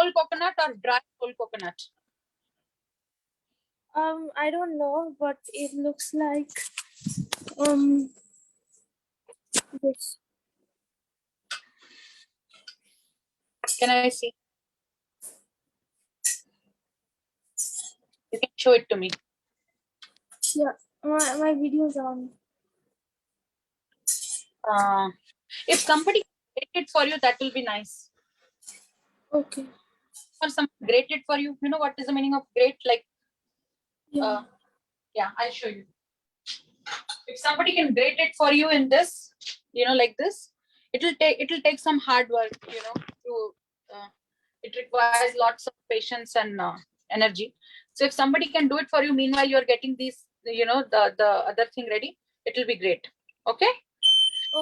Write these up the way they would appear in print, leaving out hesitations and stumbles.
whole coconut or dry whole coconut? I don't know, but it looks like this. Can I see? You can show it to me. Yeah, my video's on. If somebody grate it for you, that will be nice. Okay. Or someone grate it for you. You know what is the meaning of grate? Like, Yeah. yeah, I'll show you. If somebody can grate it for you in this, you know, like this, it'll take some hard work, you know, to it requires lots of patience and energy. So if somebody can do it for you, meanwhile you're getting these, you know, the other thing ready, it will be great. Okay.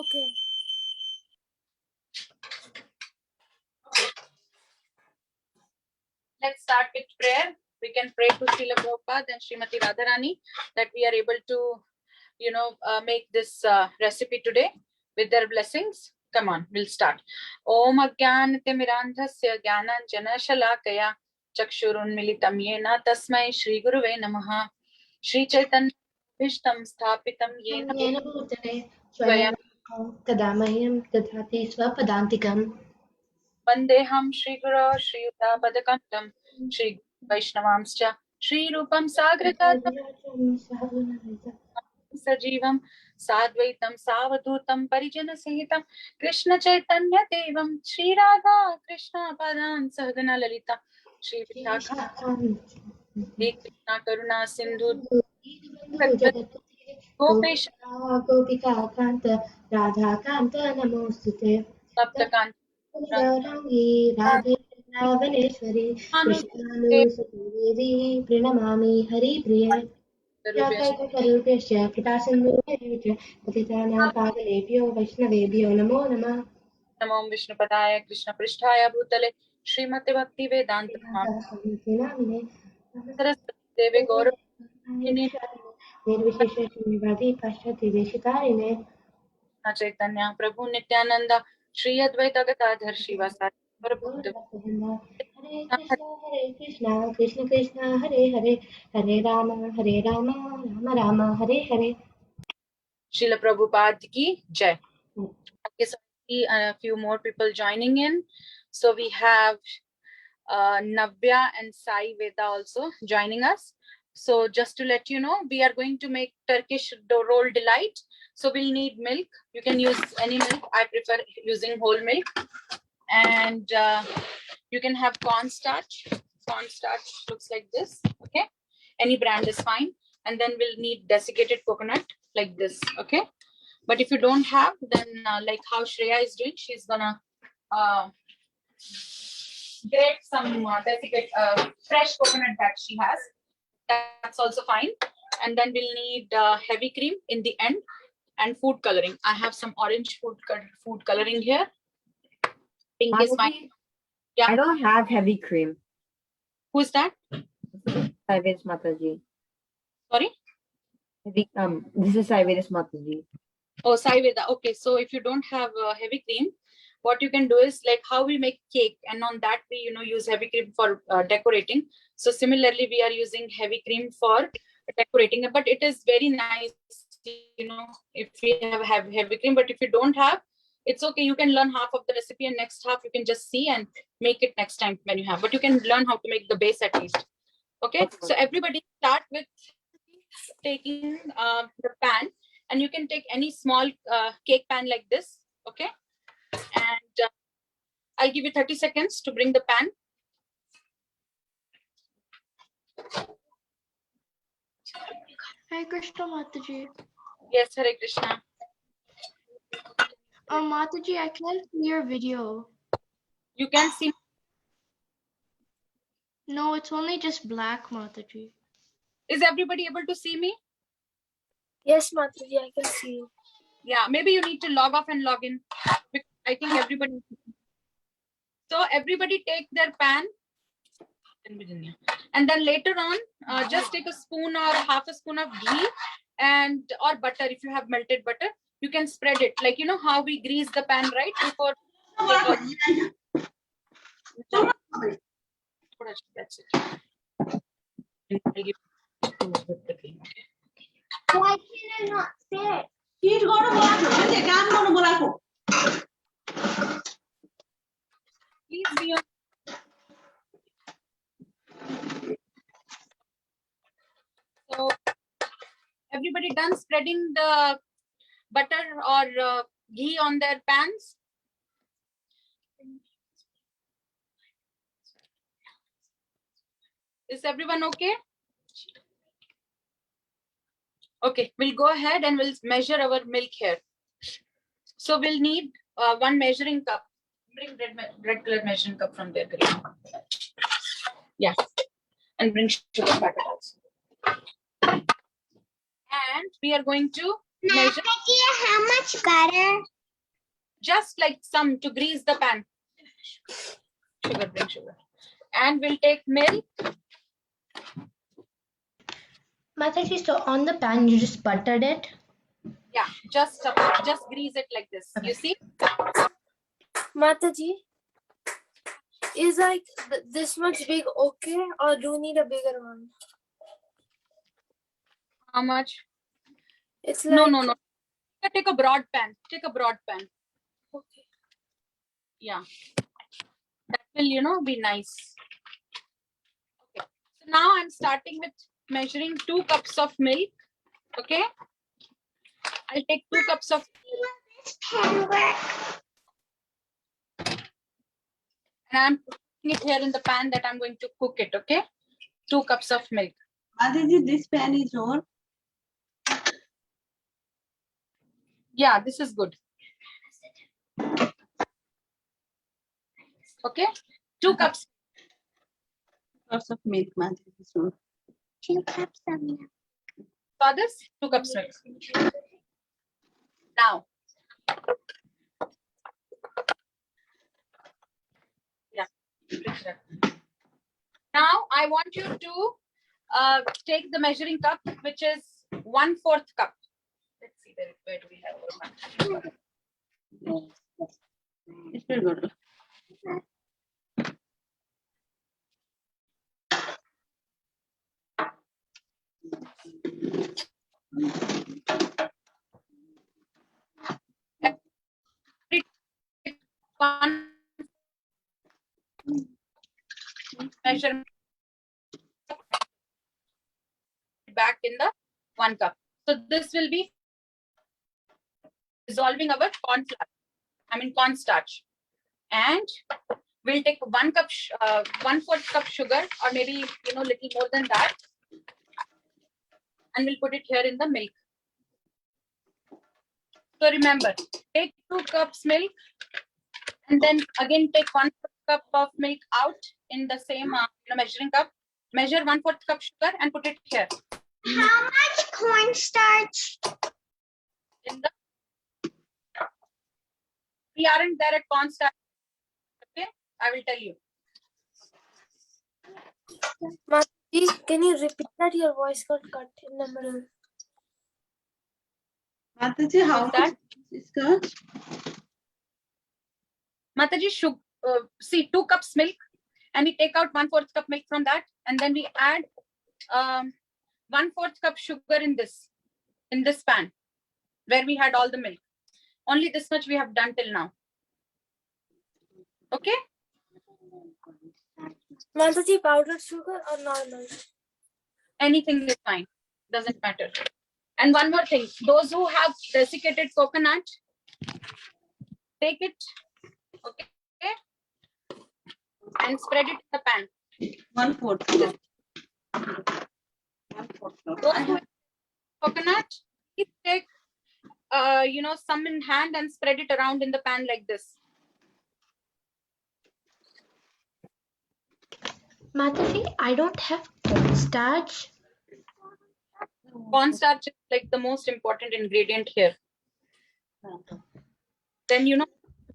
Okay. Let's start with prayer. We can pray to Srila Prabhupada and Srimati Radharani that we are able to, you know, make this recipe today with their blessings. Come on, we'll start. Om Agyanatimirandhasya Gyananjana Shalakaya Chakshurunmilitam Yena Tasmai Shri Guruve Namaha Shri Chaitanya Vishtam Sthapitam Yena Bhutale Swayam Kadamahyam Dadhati Swapadantikam Vandeham Shri Guru Shri Yuta Padakantam Shri Vaishnavamscha Shri Rupam Sagrata Sajivam Sadvaitam Savadutam Parijana Sahitam Krishna Chaitanya Devam Shri Radha Krishna Padan Sahagana Lalita Shri Vitakha Krishna Karuna Sindhu Gopesh Gopika Kanta Radha Kanta Namostute Saptakant Rangi Radhe Ravaneshwari Krishnanu Sutavedi Pranamami Hari Priya Karupesya Kripasindhu Patitana Pavanebhyo Vaishnavebhyo Namo Namah Namo Vishnu Padaya Krishna Pristhaya Bhutale Srimati Bhakti Vedanta Saraswati Deve Gaurav Nirvishesha Pashati Veshitārine Chaitanya Prabhu Nityananda Shri Advaita Gadadhar Shivasari Hare Krishna, Krishna Krishna, Hare Hare, Hare Rama, Rama Rama, Hare Hare. Srila Prabhupada ki Jai. Okay, so I see a few more people joining in. So we have Navya and Sai Veda also joining us. So just to let you know, we are going to make Turkish roll delight. So we'll need milk. You can use any milk. I prefer using whole milk. And you can have cornstarch. Cornstarch looks like this. Okay. Any brand is fine. And then we'll need desiccated coconut like this. Okay. But if you don't have, then like how Shreya is doing, she's gonna grate some desiccated fresh coconut that she has. That's also fine. And then we'll need heavy cream in the end and food coloring. I have some orange food coloring here. Pink is fine. Yeah. I don't have heavy cream. Who's that? Saivedas Mataji. Sorry? This is Saivedas Mataji. Oh, Sai Veda. Okay, so if you don't have heavy cream, what you can do is like how we make cake, and on that we, you know, use heavy cream for decorating. So similarly, we are using heavy cream for decorating, but it is very nice, you know, if we have heavy cream. But if you don't have, it's okay. You can learn half of the recipe, and next half you can just see and make it next time when you have. But you can learn how to make the base at least. Okay. So everybody start with taking the pan. And you can take any small cake pan like this, okay? And I'll give you 30 seconds to bring the pan. Hare Krishna, Mataji. Yes, Hare Krishna. Mataji, I can't see your video. You can see. No, it's only just black, Mataji. Is everybody able to see me? Yes, Mataji, I can see you. Yeah, maybe you need to log off and log in. Because I think everybody. So everybody take their pan. And then later on, just take a spoon or half a spoon of ghee and or butter. If you have melted butter, you can spread it. Like, you know how we grease the pan, right? Before. That's it. I'll give two with the cream. Why can I not sit? He's gonna walk. I'm gonna walk. Please be on. So, everybody done spreading the butter or ghee on their pans? Is everyone okay? Okay, we'll go ahead and we'll measure our milk here. So we'll need one measuring cup. Bring red color measuring cup from there. Kareem. Yeah, and bring sugar packet also. And we are going to measure How much butter? just like some to grease the pan. Sugar, bring sugar. And we'll take milk. Mataji, so on the pan you just buttered it? Yeah, just grease it like this. You see? Mataji, is like this much big okay, or do you need a bigger one? How much? It's like No. Take a broad pan. Take a broad pan. Okay. Yeah. That will, be nice. Okay. So now I'm starting with measuring 2 cups of milk. Okay. I'll take 2 cups of and I'm putting it here in the pan that I'm going to cook it. Okay. 2 cups of milk. Aditi, this pan is on. Yeah, this is good. Okay. 2 cups. Cups of milk, Aditi. So 2 cups of milk. Others, 2 cups milk. Now. Yeah. Now I want you to take the measuring cup, which is 1/4 cup. Let's see where do we have our cup? it's very good. One measurement back in the 1 cup. So this will be dissolving our cornstarch. And we'll take 1 cup, 1/4 cup sugar, or maybe little more than that, and we'll put it here in the milk. So remember, take 2 cups milk, and then again take 1/4 cup of milk out in the same measuring cup. Measure 1/4 cup sugar and put it here. How much cornstarch? In the we aren't there at cornstarch. Okay, I will tell you. Mataji, can you repeat that? Your voice got cut in the middle. Aditi, how What's that? much is cut? Mataji, see 2 cups milk, and we take out 1/4 cup milk from that, and then we add 1/4 cup sugar in this pan where we had all the milk. Only this much we have done till now. Okay. Mataji, powdered sugar or normal? Anything is fine. Doesn't matter. And one more thing, those who have desiccated coconut, take it, okay, and spread it in the pan. 1/4. 1/4. Those who have coconut, please take, some in hand and spread it around in the pan like this. Mataji, I don't have cornstarch. Cornstarch is like the most important ingredient here. Then,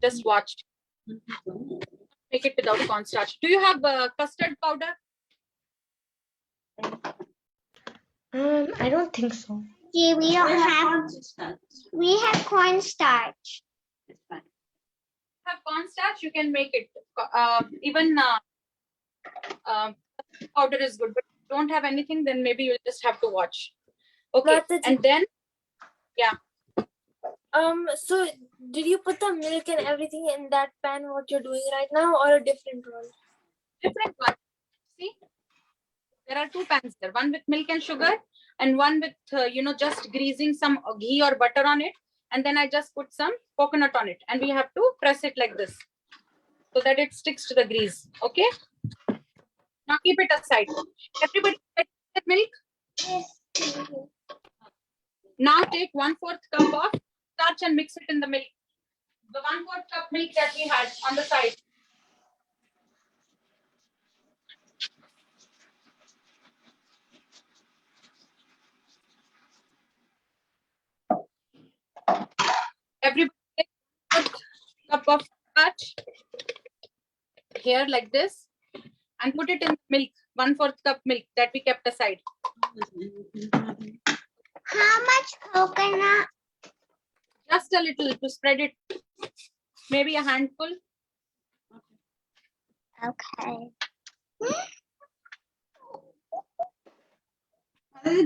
just watch. Make it without cornstarch. Do you have custard powder? I don't think so. Yeah, we don't have. Cornstarch. We have cornstarch. It's fine. Have cornstarch, you can make it. Even Powder is good, but if you don't have anything, then maybe you'll just have to watch. Okay, Mataji. and then So did you put the milk and everything in that pan what you're doing right now, or a different one? different one. See, there are two pans there, one with milk and sugar and one with just greasing some ghee or butter on it, and then I just put some coconut on it, and we have to press it like this so that it sticks to the grease. Okay, now keep it aside. Everybody take the milk. Now take 1/4 cup of starch and mix it in the milk, the 1/4 cup milk that we had on the side. Everybody take 1/4 cup of starch here like this and put it in milk, 1/4 cup milk that we kept aside. How much coconut? Just a little to spread it, maybe a handful. Okay.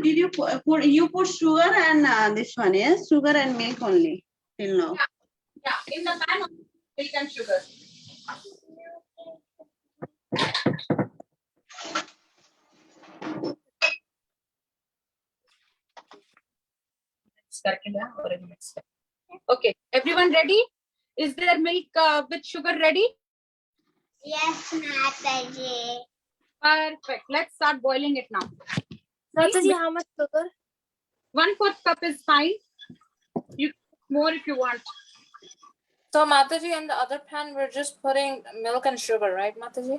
Did you put sugar and this one? Yes, sugar and milk only till now. Yeah, in the pan of milk and sugar. Okay, everyone ready? Is there milk with sugar ready? Yes, Mataji. Perfect. Let's start boiling it now. Mataji, how much sugar? 1/4 cup is fine. You can put more if you want. So Mataji, in the other pan, we're just putting milk and sugar, right, Mataji?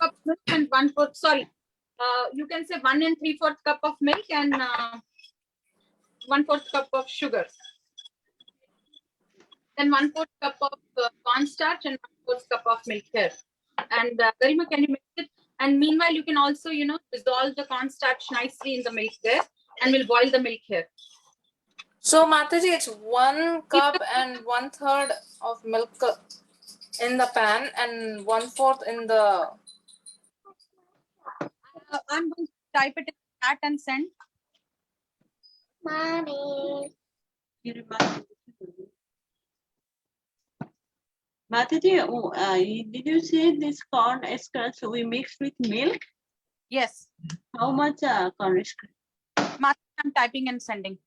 Cup milk and 1/4. Sorry, you can say 1 3/4 cup of milk and 1/4 cup of sugar. Then 1/4 cup of cornstarch and 1/4 cup of milk here. And Garima, can you mix it? And meanwhile, you can also, dissolve the cornstarch nicely in the milk there, and we'll boil the milk here. So Mataji, it's 1 cup and 1/3 of milk in the pan and 1/4 in the. I'm going to type it in the chat and send. Mommy. Mataji, did you say this corn starch we mixed with milk? Yes, How much corn starch? I'm typing and sending.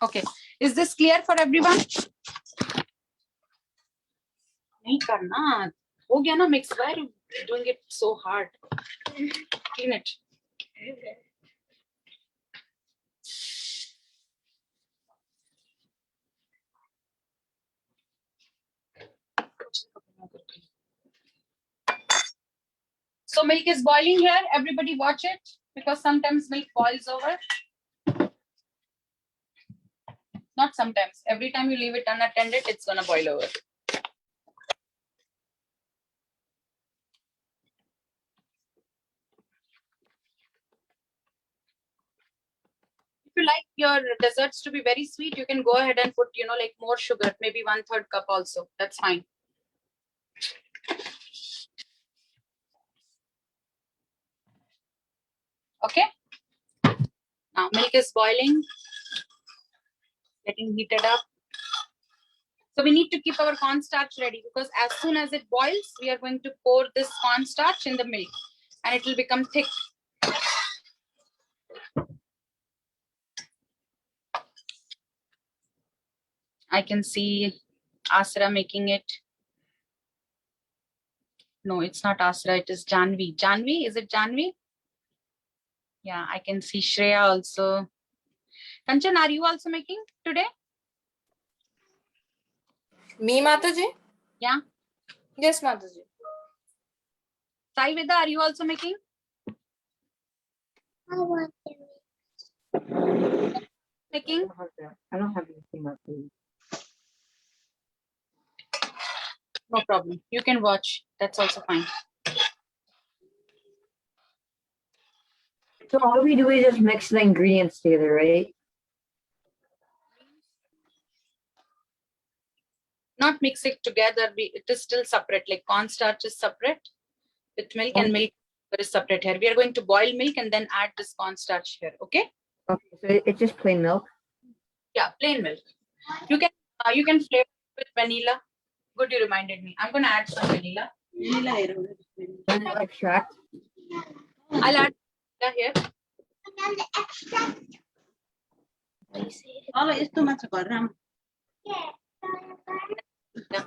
Okay, is this clear for everyone? नहीं करना, हो गया ना mix. Why are you doing it so hard? Clean it. So milk is boiling here. Everybody watch it, because sometimes milk boils over. Not sometimes. Every time you leave it unattended, it's gonna boil over. If you like your desserts to be very sweet, you can go ahead and put, like more sugar, maybe 1/3 cup also. That's fine. Okay. Now milk is boiling, getting heated up. So we need to keep our cornstarch ready, because as soon as it boils, we are going to pour this cornstarch in the milk and it will become thick. I can see Asra making it. No, it's not Asra, it is Janvi. Janvi, is it Janvi? Yeah, I can see Shreya also. Kanchan, are you also making today? Me, Mataji? Yeah. Yes, Mataji. Sai Veda, are you also making? I want to. Making? I don't have anything Mataji. No problem. You can watch. That's also fine. So all we do is just mix the ingredients together, right? Not mix it together. It is still separate. Like cornstarch is separate with milk, and milk is separate here. We are going to boil milk and then add this cornstarch here. Okay. Okay, so it's just plain milk. Yeah, plain milk. You can flavor it with vanilla. Good, you reminded me. I'm gonna add some vanilla. Vanilla extract. I'll add vanilla here. And the extra. Oh, it's too much for Ram. Yeah. Yeah.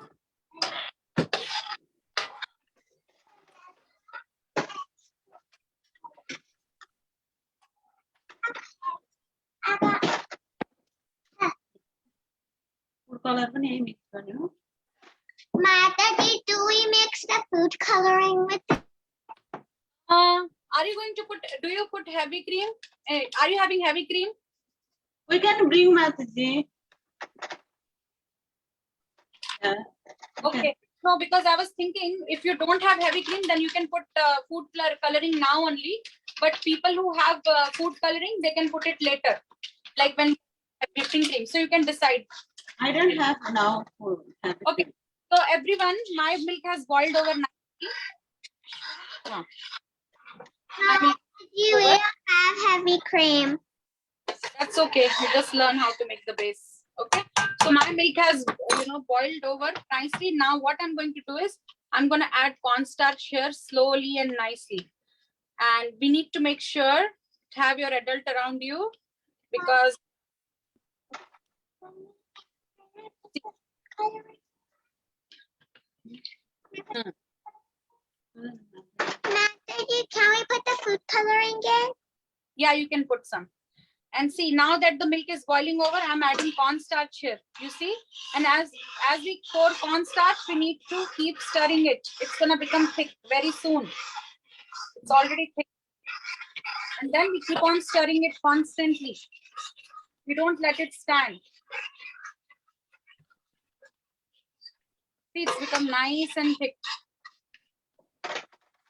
Food color पनि यही mix गर्ने हो. Mataji, do we mix the food coloring with Are you going to put? Do you put heavy cream? Are you having heavy cream? We can bring Mataji. Yeah. Okay. No, because I was thinking if you don't have heavy cream, then you can put food coloring now only. But people who have food coloring, they can put it later, like when whipping cream. So you can decide. I don't have now food. Okay. So everyone, my milk has boiled over nicely. My milk, you will have heavy cream? that's okay. You just learn how to make the base. Okay. So my milk has boiled over nicely. Now what I'm going to do is I'm going to add cornstarch here slowly and nicely. And we need to make sure to have your adult around you because Mataji, can we put the food coloring in? yeah, you can put some. And see, now that the milk is boiling over, I'm adding cornstarch here. You see? And as we pour cornstarch, we need to keep stirring it. It's gonna become thick very soon. It's already thick. And then we keep on stirring it constantly. We don't let it stand. See, it's become nice and thick.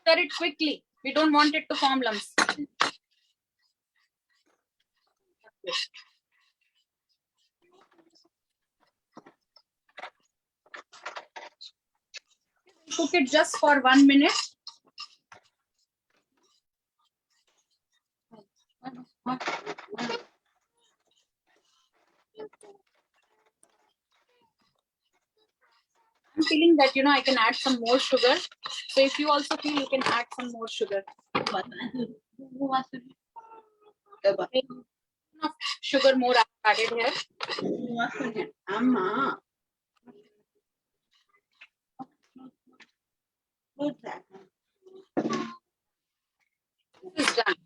Stir it quickly. We don't want it to form lumps. Cook it just for 1 minute. I'm feeling that I can add some more sugar. So if you also feel, you can add some more sugar. Enough sugar more added here. This is done.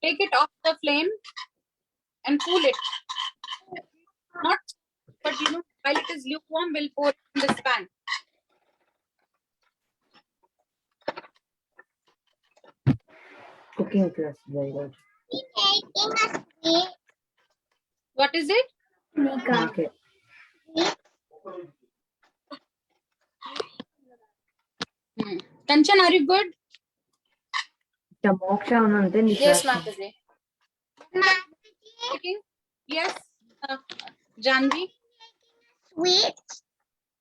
Take it off the flame and cool it. Not, but while it is lukewarm, we'll pour it in this pan. Cooking class, very good. Making a sweet. What is it? Okay. Kanchan, are you good? The moksha unante Yes, Mataji. Cooking? Yes. Janvi? Sweet.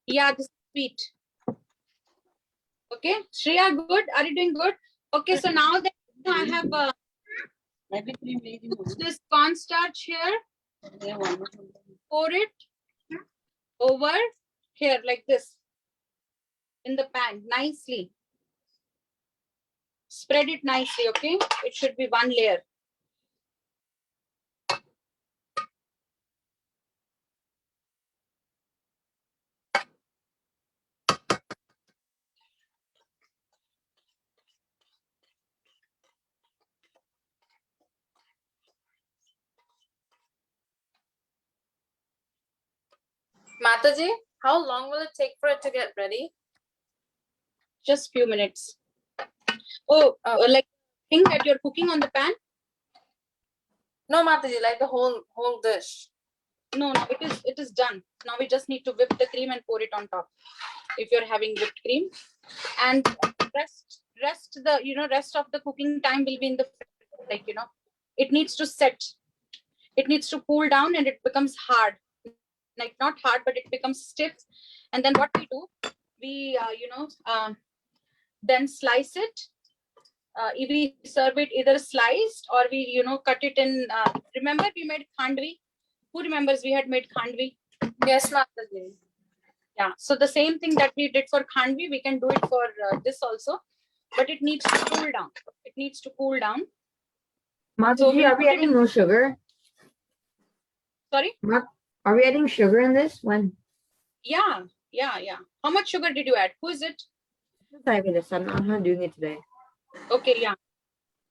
Yeah, this is sweet. Okay. Shreya, good? Are you doing good? Okay, so now that I have put this cornstarch here, pour it over here like this in the pan nicely. Spread it nicely, okay? It should be one layer. Mataji, how long will it take for it to get ready? Just few minutes. Oh, like thing that you're cooking on the pan? No, Mataji, like the whole dish. No, it is done. Now we just need to whip the cream and pour it on top. If you're having whipped cream, and rest of the cooking time will be in the fridge, like it needs to set. It needs to cool down and it becomes hard. Like not hard, but it becomes stiff. And then what we do, we then slice it. We serve it either sliced or we cut it in. Remember we made khandvi. Who remembers we had made khandvi? Yes, Mataji. Yeah. So the same thing that we did for khandvi, we can do it for this also, but it needs to cool down. It needs to cool down. Mataji, So we'll are we put it adding in- no sugar? Sorry? Are we adding sugar in this one? Yeah. How much sugar did you add? Who is it? Try with this. I'm not doing it today. Okay, yeah.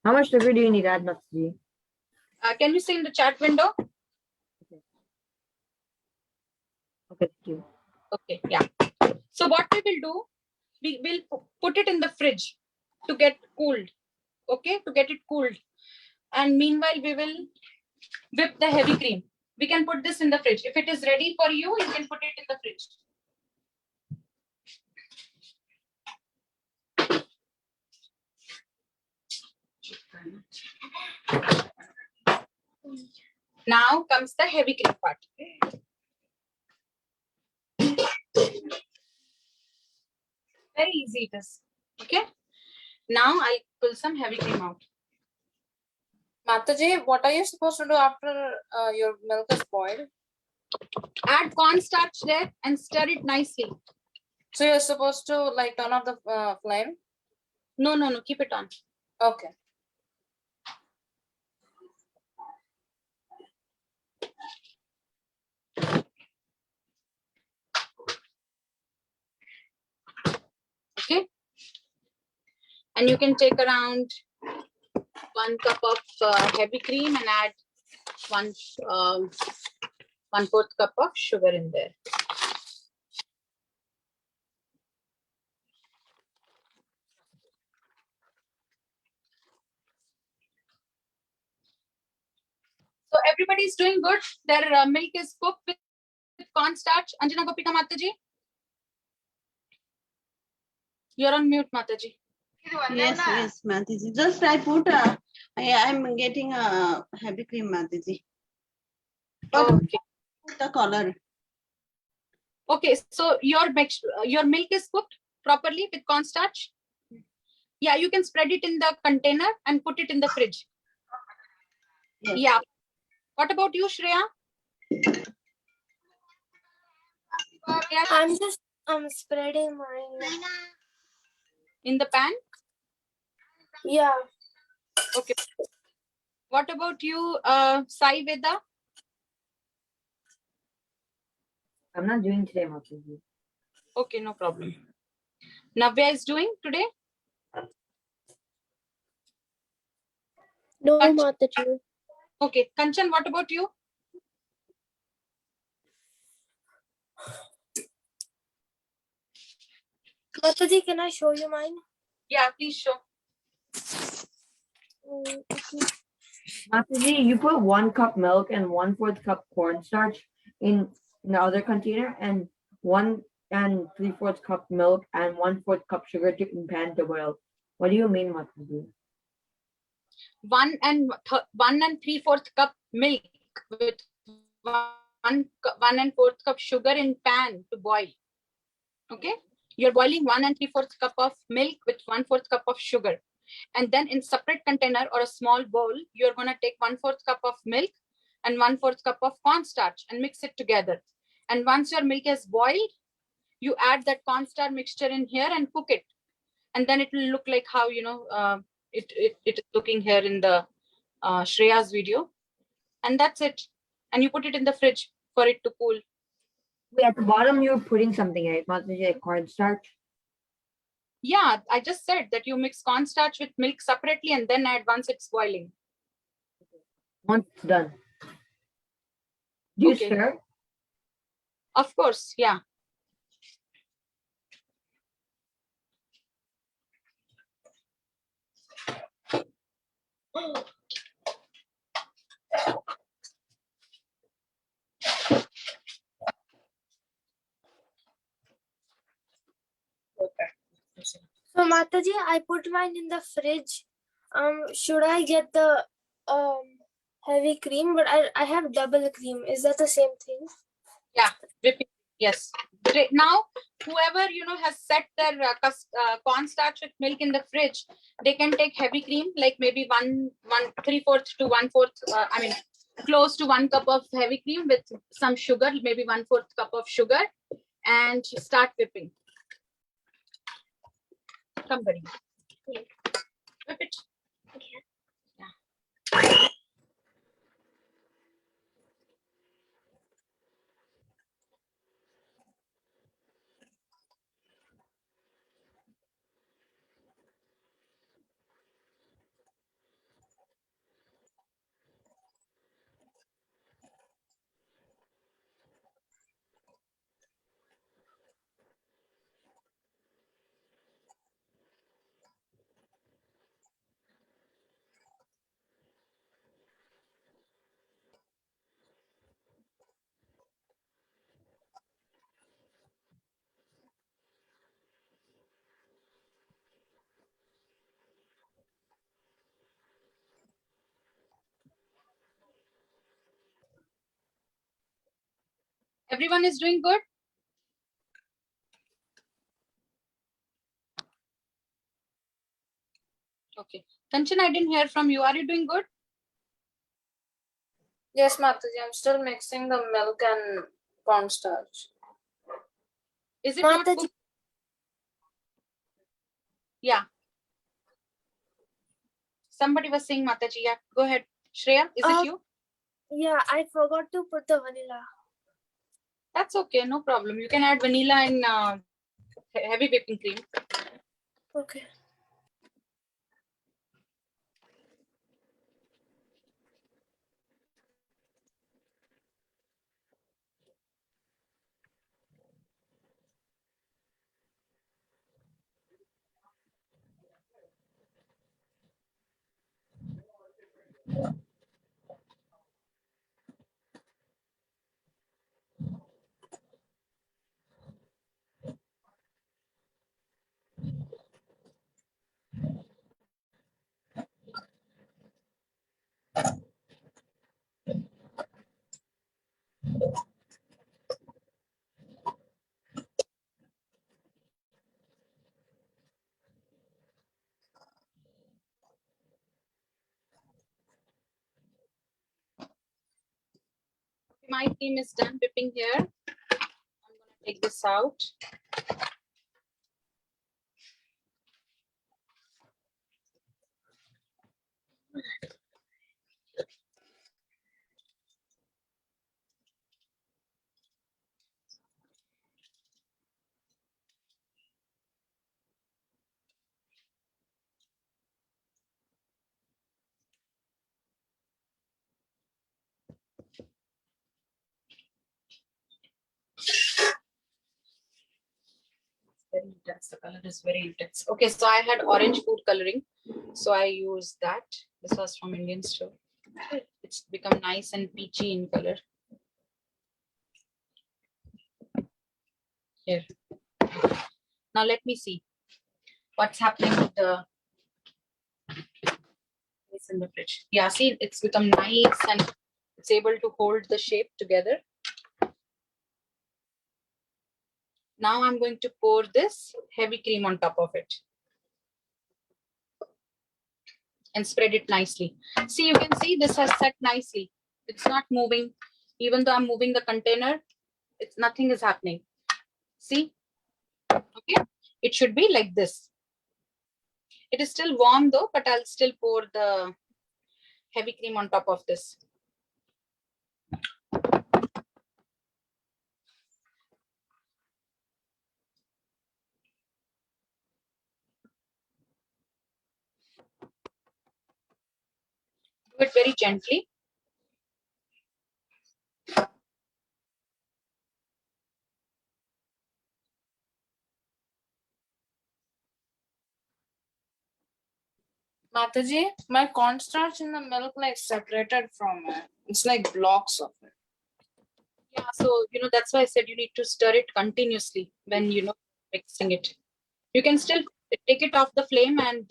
How much sugar do you need to add, Mataji? Can you see in the chat window? Okay, thank you. Okay, yeah. So what we will do, we will put it in the fridge to get cooled. Okay, to get it cooled. And meanwhile, we will whip the heavy cream. We can put this in the fridge. If it is ready for you, you can put it in the fridge. Now comes the heavy cream part. Very easy it is. Okay. Now I'll pull some heavy cream out. Mataji, what are you supposed to do after your milk is boiled? Add cornstarch there and stir it nicely. So you're supposed to like turn off the flame? No. Keep it on. Okay. Okay. And you can take around 1 cup of heavy cream and add 1/4 cup of sugar in there. So everybody is doing good. Their milk is cooked with cornstarch. Anjana Gopika Mataji. You're on mute, Mataji. Yes, Mataji. Just I put, I'm getting a heavy cream, Mataji. But Okay. the color. Okay, so your milk is cooked properly with cornstarch. Yeah, you can spread it in the container and put it in the fridge. Yes. Yeah. What about you, Shreya? I'm spreading mine. In the pan? Yeah. Okay. What about you, Sai Veda? I'm not doing today, Mataji. Okay, no problem. Navya is doing today? No, Kanchan. Mataji. Okay, Kanchan, what about you? Mataji, can I show you mine? Yeah, please show. Mataji, you put 1 cup milk and 1/4 cup cornstarch in the other container, and 1 3/4 cup milk and 1/4 cup sugar in pan to boil. What do you mean, Mataji? 1 3/4 cup milk with 1 1/4 cup sugar in pan to boil. Okay, you're boiling 1 3/4 cup of milk with 1/4 cup of sugar, and then in separate container or a small bowl, you're gonna take 1/4 cup of milk and 1/4 cup of cornstarch and mix it together. And once your milk is boiled, you add that cornstarch mixture in here and cook it, and then it will look like how it is looking here in the Shreya's video, and that's it. And you put it in the fridge for it to cool. Wait, at the bottom you're putting something, right, Mataji, like cornstarch? Yeah, I just said that you mix cornstarch with milk separately and then add once it's boiling. Once it's done. Do you Okay. stir? Of course, yeah. So Mataji, I put mine in the fridge. Should I get the heavy cream? But I have double cream. Is that the same thing? Yeah, whipping. Yes. Great. Now, whoever has set their cornstarch with milk in the fridge, they can take heavy cream, like maybe 3/4 to 1/4. I mean, close to 1 cup of heavy cream with some sugar, maybe 1/4 cup of sugar, and start whipping. Come, buddy. Whip it. Yeah. Everyone is doing good? Okay. Kanchan, I didn't hear from you. Are you doing good? Yes, Mataji, I'm still mixing the milk and cornstarch. Is it not Mataji, cooked? Yeah. Somebody was saying Mataji. Yeah, go ahead. Shreya, is it you? yeah, I forgot to put the vanilla. That's okay, no problem. You can add vanilla and heavy whipping cream. Okay. My cream is done whipping here. I'm gonna take this out. Very intense. The color is very intense. Okay, so I had orange food coloring, so I used that. This was from Indian store. It's become nice and peachy in color. Here. Now let me see what's happening with the it's in the fridge. Yeah, see, it's become nice and it's able to hold the shape together. Now I'm going to pour this heavy cream on top of it and spread it nicely. See, you can see this has set nicely. It's not moving. Even though I'm moving the container, it's nothing is happening. See? Okay. It should be like this. It is still warm though, but I'll still pour the heavy cream on top of this. Do it very gently. Mataji, my cornstarch in the milk like separated from it. It's like blocks of it. Yeah, so that's why I said you need to stir it continuously when mixing it. You can still take it off the flame and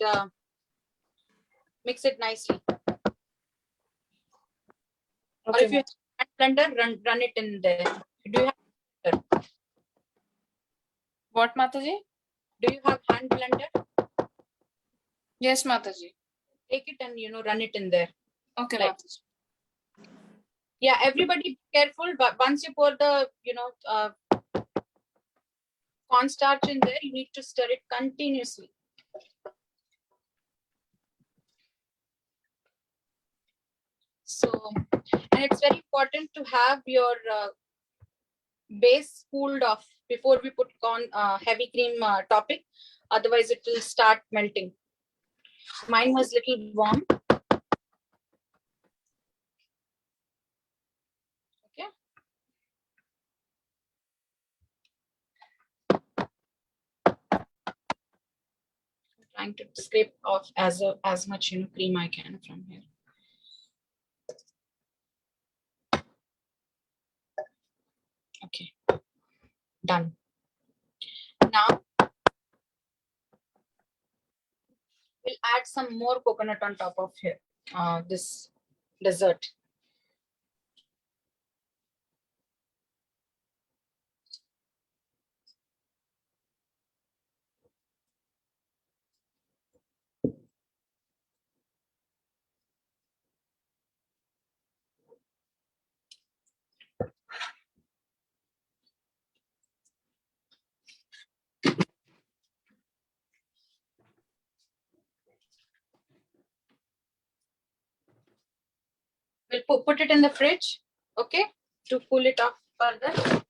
mix it nicely. Or Okay, if you have blender, run it in there. Do you have what, Mataji? Do you have hand blender? Yes, Mataji. Take it and run it in there. Okay, Like- Mataji. Yeah, everybody be careful. But once you pour the cornstarch in there, you need to stir it continuously. So, and it's very important to have your base cooled off before we put heavy cream topping. Otherwise, it will start melting. Mine was little warm. Okay. I'm trying to scrape off as much cream I can from here. Okay, done. Now we'll add some more coconut on top of here. This dessert. We'll put it in the fridge, okay, to cool it off further.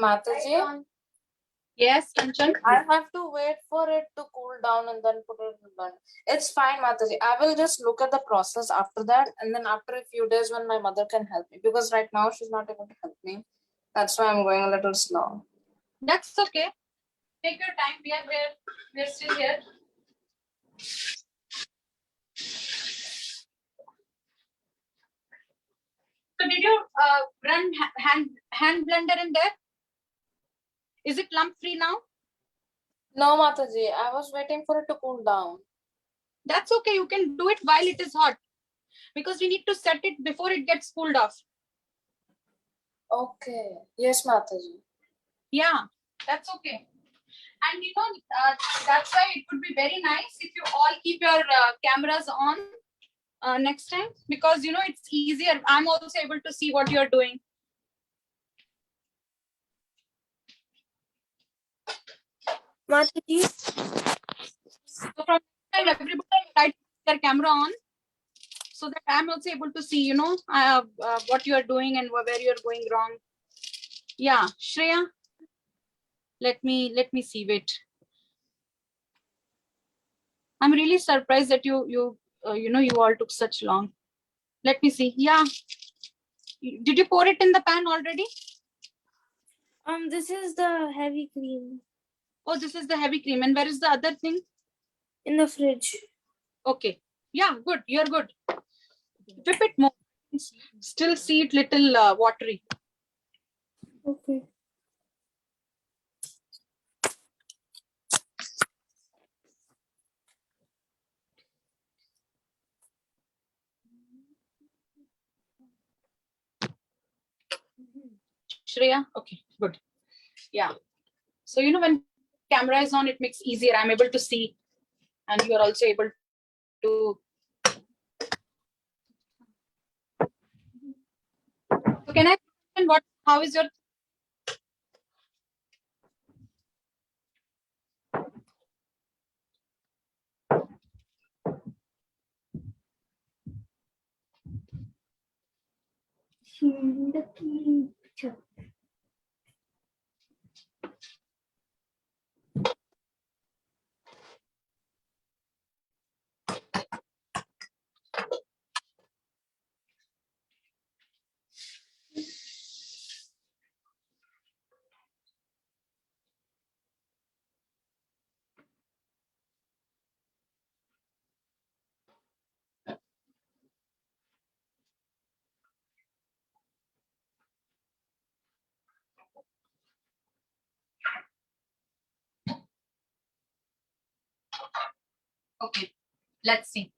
Mataji, Yes, Kanchan. I have to wait for it to cool down and then put it in the blender. It's fine, Mataji. I will just look at the process after that, and then after a few days when my mother can help me, because right now she's not able to help me. That's why I'm going a little slow. That's okay. Take your time. We're still here. So did you run hand blender in there? Is it lump free now? No, Mataji, I was waiting for it to cool down. That's okay. You can do it while it is hot, because we need to set it before it gets cooled off. Okay. Yes, Mataji. Yeah, that's okay. And that's why it would be very nice if you all keep your cameras on next time, because it's easier. I'm also able to see what you're doing. Mataji, So from time, everybody try to keep their camera on, so that I'm also able to see what you are doing and where you're going wrong. Yeah, Shreya, let me see. Wait, I'm really surprised that you all took such long. Let me see. Yeah, did you pour it in the pan already? this is the heavy cream Oh, this is the heavy cream. And where is the other thing? in the fridge. Okay. Yeah, good. You're good. Whip it more. Still see it little watery. Okay. Shreya? Okay, good. Yeah. So, when camera is on, it makes easier. I'm able to see, and you're also able to Can I question how is your okay, let's see.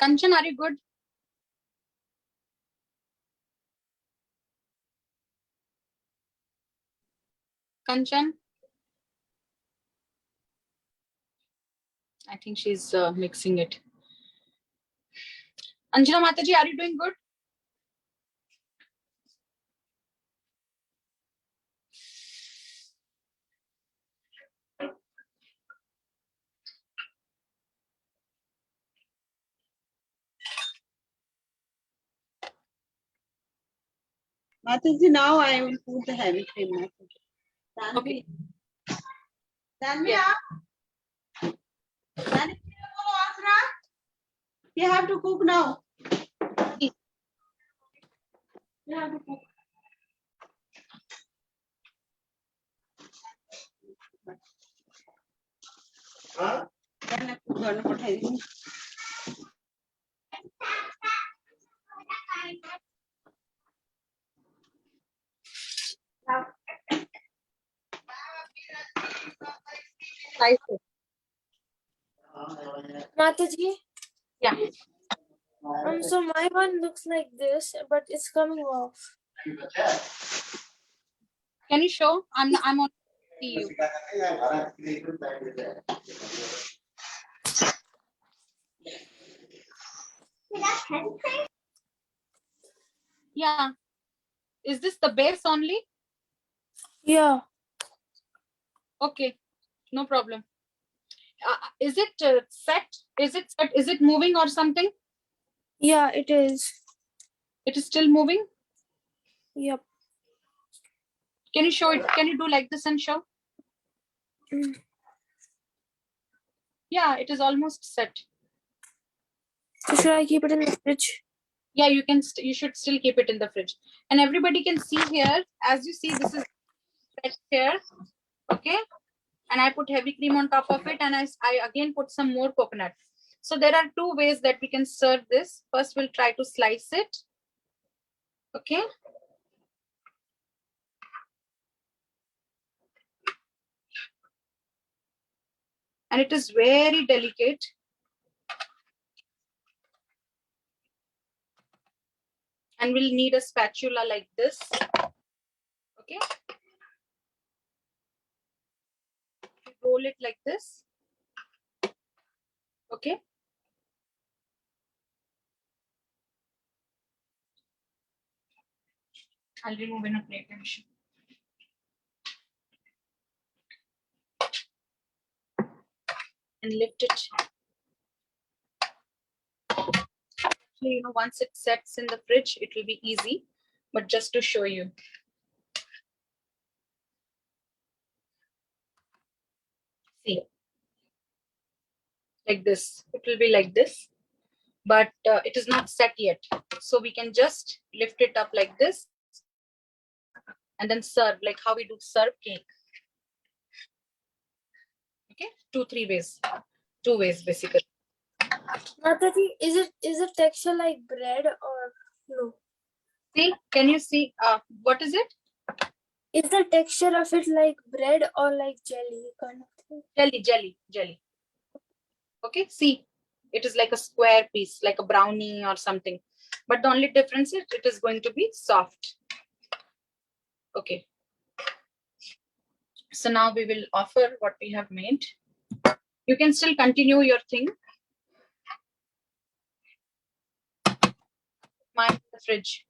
Kanchan, are you good? Kanchan? I think she's mixing it. Anjana Mataji, are you doing good? Mataji, now I will put the heavy cream. Mataji. Okay. Tanvi, you have to cook now. You have to cook. Then I put on what I think. Slice it. Mataji, Yeah. so my one looks like this, but it's coming off. Can you show? I'm on see you. Yeah. Is this the base only? Yeah, Okay, no problem. Is it set? Is it set? Is it moving or something? yeah, it is. It is still moving. Yep. Can you show it? Can you do like this and show? Mm. Yeah, it is almost set. So should I keep it in the fridge? Yeah, you can. You should still keep it in the fridge, and everybody can see here. As you see, this is set here. Okay, and I put heavy cream on top of it, and I again put some more coconut. So there are two ways that we can serve this. First, we'll try to slice it. Okay. And it is very delicate. And we'll need a spatula like this. Okay. Roll it like this. Okay. I'll remove in a plate and show. And lift it. Actually, you know, once it sets in the fridge, it will be easy. But just to show you. See. Like this. It will be like this. But it is not set yet. So we can just lift it up like this. And then serve, like how we do serve cake. Okay. 2-3 ways. 2 ways basically. Mataji, is it texture like bread or no? See, can you see what is it? Is the texture of it like bread or like jelly kind of thing? Jelly. Okay, see, it is like a square piece, like a brownie or something. But the only difference is it is going to be soft. Okay. So now we will offer what we have made. You can still continue your thing. Mine in the fridge.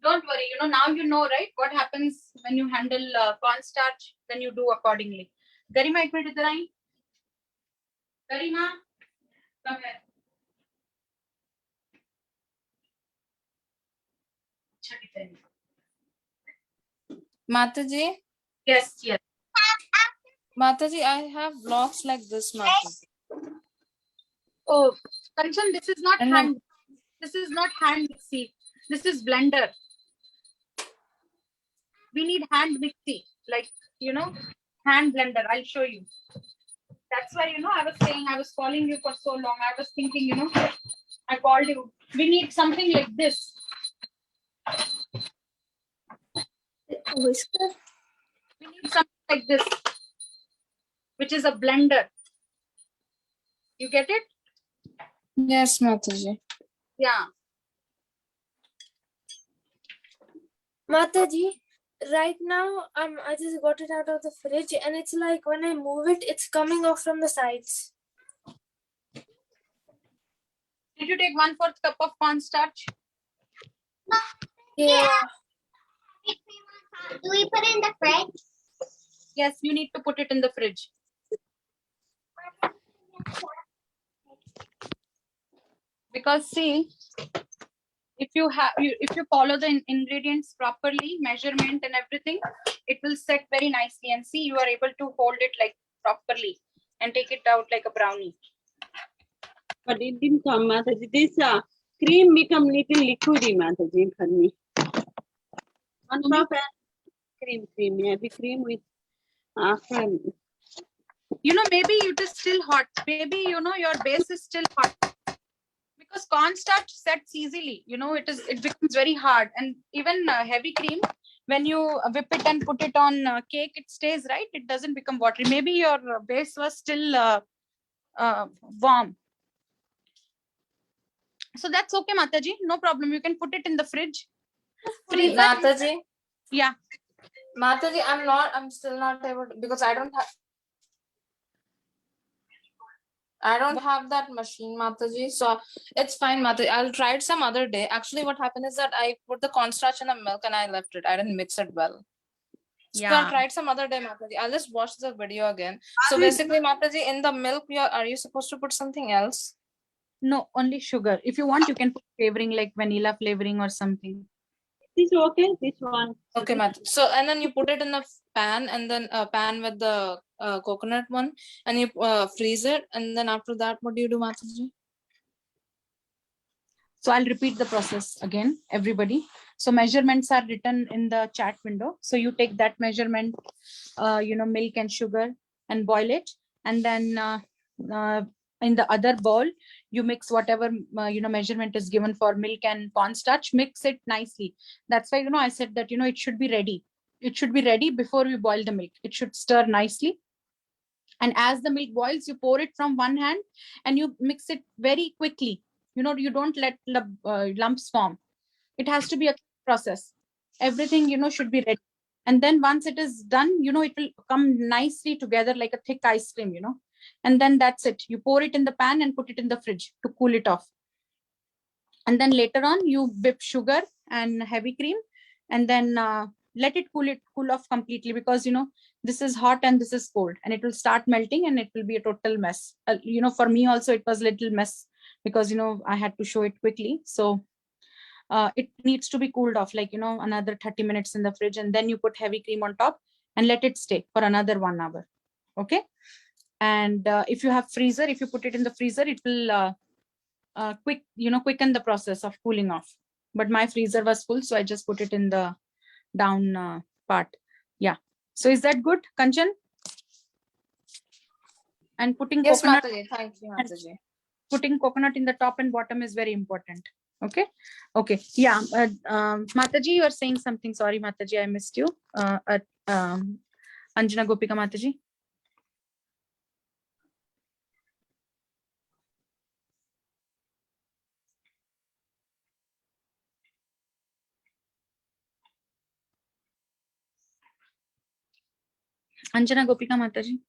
Don't worry, now right, what happens when you handle cornstarch, then you do accordingly. Garima, ek minute idhar aayi. Garima, come here. Mataji, Yes, yes. Mataji, I have blocks like this, Mataji. Oh, Kanchan, this is not And hand. This is not hand mixie. This is blender. We need hand mixie, like hand blender. I'll show you. That's why I was saying I was calling you for so long. I was thinking, I called you. We need something like this. Whisker. We need something like this, which is a blender. You get it? Yes, Mataji. Yeah. Mataji, right now I just got it out of the fridge and it's like when I move it, it's coming off from the sides. Did you take 1/4 cup of cornstarch? Yeah. Do we put it in the fridge? Yes, you need to put it in the fridge. Because see, if you follow the ingredients properly, measurement and everything, it will set very nicely. And see, you are able to hold it like properly and take it out like a brownie. But it didn't come, Mataji. This cream become little liquidy, Mataji, for me. 1 cup and cream, heavy cream with after. Maybe it is still hot. Maybe your base is still hot. Because cornstarch sets easily, it becomes very hard, and even heavy cream, when you whip it and put it on cake, it stays, right? It doesn't become watery. Maybe your base was still warm. So that's okay, Mataji. No problem. You can put it in the fridge. Freezer. Mataji. Yeah. Mataji, I'm still not able to, because I don't have that machine, Mataji. So it's fine, Mataji. I'll try it some other day. Actually, what happened is that I put the cornstarch in the milk and I left it. I didn't mix it well. So I'll try it some other day, Mataji. I'll just watch the video again. So basically, Mataji, in the milk, are you supposed to put something else? No, only sugar. If you want, you can put flavoring like vanilla flavoring or something. This is okay, this one. Okay, Mataji. So, and then you put it in a pan, and then a pan with the coconut one, and you freeze it. And then after that, what do you do, Mataji? So I'll repeat the process again, everybody. So measurements are written in the chat window. So you take that measurement, milk and sugar, and boil it. And then in the other bowl, you mix whatever, measurement is given for milk and cornstarch, mix it nicely. That's why, I said that, it should be ready. It should be ready before we boil the milk. It should stir nicely. And as the milk boils, you pour it from one hand and you mix it very quickly. You don't let lumps form. It has to be a process. Everything, should be ready. And then once it is done, it will come nicely together like a thick ice cream, and then that's it. You pour it in the pan and put it in the fridge to cool it off. And then later on, you whip sugar and heavy cream, and then let it cool off completely, because this is hot and this is cold, and it will start melting and it will be a total mess. For me also it was a little mess, because I had to show it quickly. So it needs to be cooled off, like another 30 minutes in the fridge, and then you put heavy cream on top and let it stay for another 1 hour. Okay. And if you have freezer, if you put it in the freezer, it will quicken the process of cooling off. But my freezer was full, so I just put it in the down part. Yeah. So is that good, Kanchan? And putting coconut. Mataji. Thank you, Mataji. Putting coconut in the top and bottom is very important. Okay. Okay. Yeah. Mataji, you are saying something. Sorry, Mataji, I missed you. Anjana Gopika Mataji. Anjana Gopika Mataji.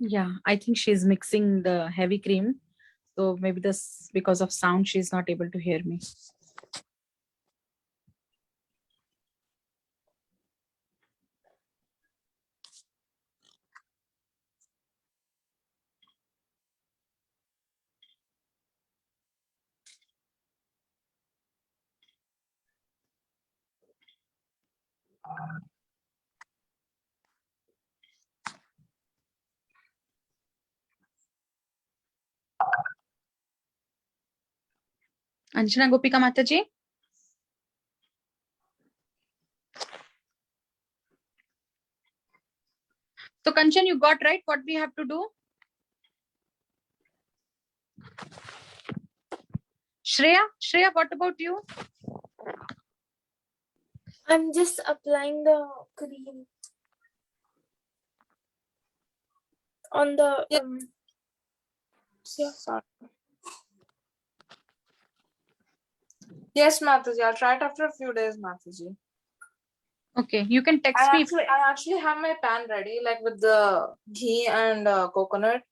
Yeah, I think she's mixing the heavy cream. So maybe this, because of sound, she's not able to hear me. Anjana Gopika Mataji. So Kanchan, you got right what we have to do? Shreya, what about you? I'm just applying the cream on the Sorry. Yes, Mataji. I'll try it after a few days, Mataji. Okay, you can text me. I actually have my pan ready, like with the ghee and coconut.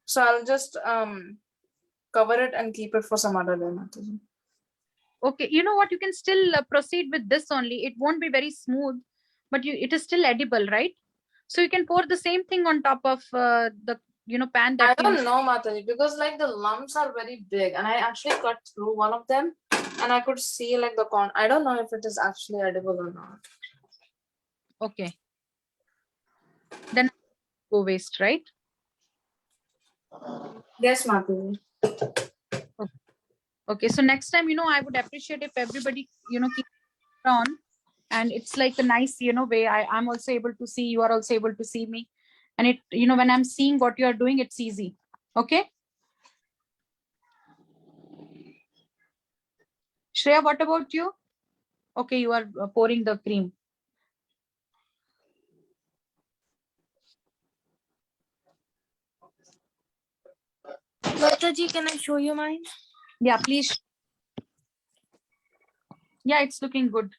So I'll just cover it and keep it for some other day, Mataji. Okay, you know what? You can still proceed with this only. It won't be very smooth, but it is still edible, right? So you can pour the same thing on top of the pan that I don't know, Mataji, because like the lumps are very big, and I actually cut through one of them, and I could see like the corn. I don't know if it is actually edible or not. Okay. Then go waste, right? Yes, Mataji. Okay, so next time, I would appreciate if everybody, keeps it on, and it's like a nice, way I'm also able to see, you are also able to see me. And it, when I'm seeing what you are doing, it's easy. Okay. Shreya, what about you? Okay, you are pouring the cream. Mataji, can I show you mine? Yeah, please. Yeah, it's looking good.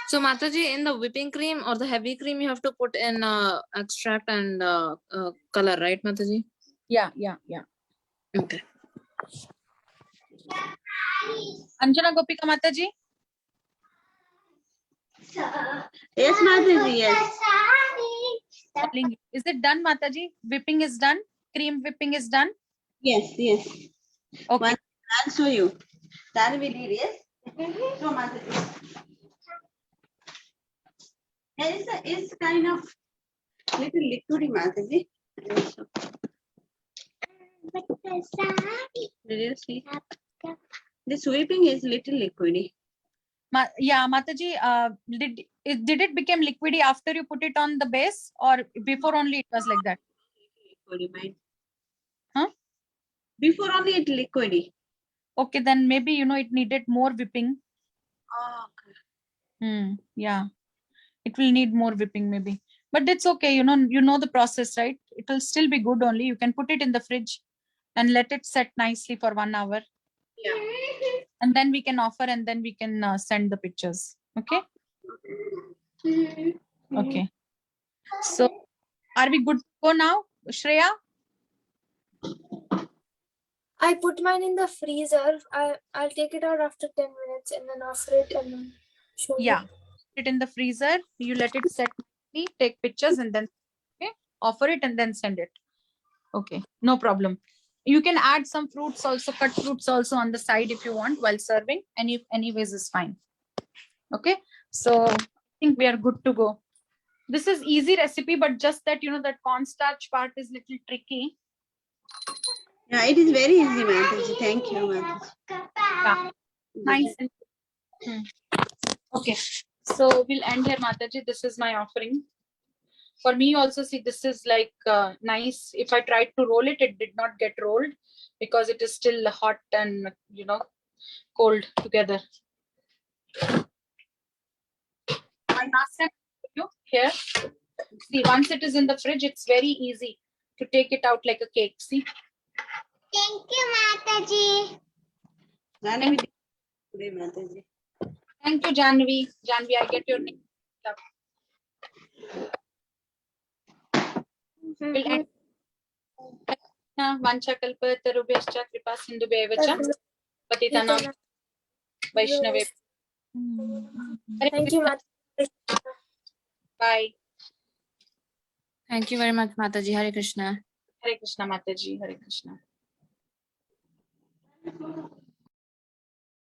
So Mataji, in the whipping cream or the heavy cream, you have to put in extract and color, right, Mataji? Yeah. Okay. Anjana Gopika Mataji. Yes, Mataji, yes. Is it done, Mataji? Whipping is done. Cream whipping is done. Yes. Okay. One, I'll show you. That will be yes. So Mataji. It's kind of little liquidy, Mataji. Did you see? The sweeping is little liquidy. Yeah, Mataji, did it become liquidy after you put it on the base, or before only it was like that? Liquidy, Huh? Before only it liquidy. Okay, then maybe it needed more whipping. Oh, okay. Yeah, it will need more whipping maybe, but it's okay. You know the process, right? It will still be good only. You can put it in the fridge and let it set nicely for 1 hour. Yeah. And then we can offer, and then we can send the pictures. Okay. Okay. So are we good to go now, Shreya? I put mine in the freezer. I'll take it out after 10 minutes and then offer it and then show Yeah. you. Put it in the freezer. You let it set nicely, take pictures, and then offer it and then send it. Okay, no problem. You can add some fruits also, cut fruits also on the side if you want while serving. Anyways is fine. Okay, so I think we are good to go. This is easy recipe, but just that that cornstarch part is little tricky. Yeah, it is very easy, Mataji. Thank you, Mataji. Yeah. Nice. Okay, so we'll end here, Mataji. This is my offering. For me also, see, this is like nice. If I tried to roll it, it did not get rolled. because it is still hot and cold together. One last time here. See, once it is in the fridge, it's very easy to take it out like a cake. See. Thank you, Mataji. Today, Mataji. Thank you, Janvi. Janvi, I get your name. We'll end. Vancha kalpatarubhyascha kripa sindhubhyevacha patitanam Vaishnava. Thank you, Mataji. Bye. Thank you very much, Mataji. Hare Krishna. Hare Krishna, Mataji. Hare Krishna.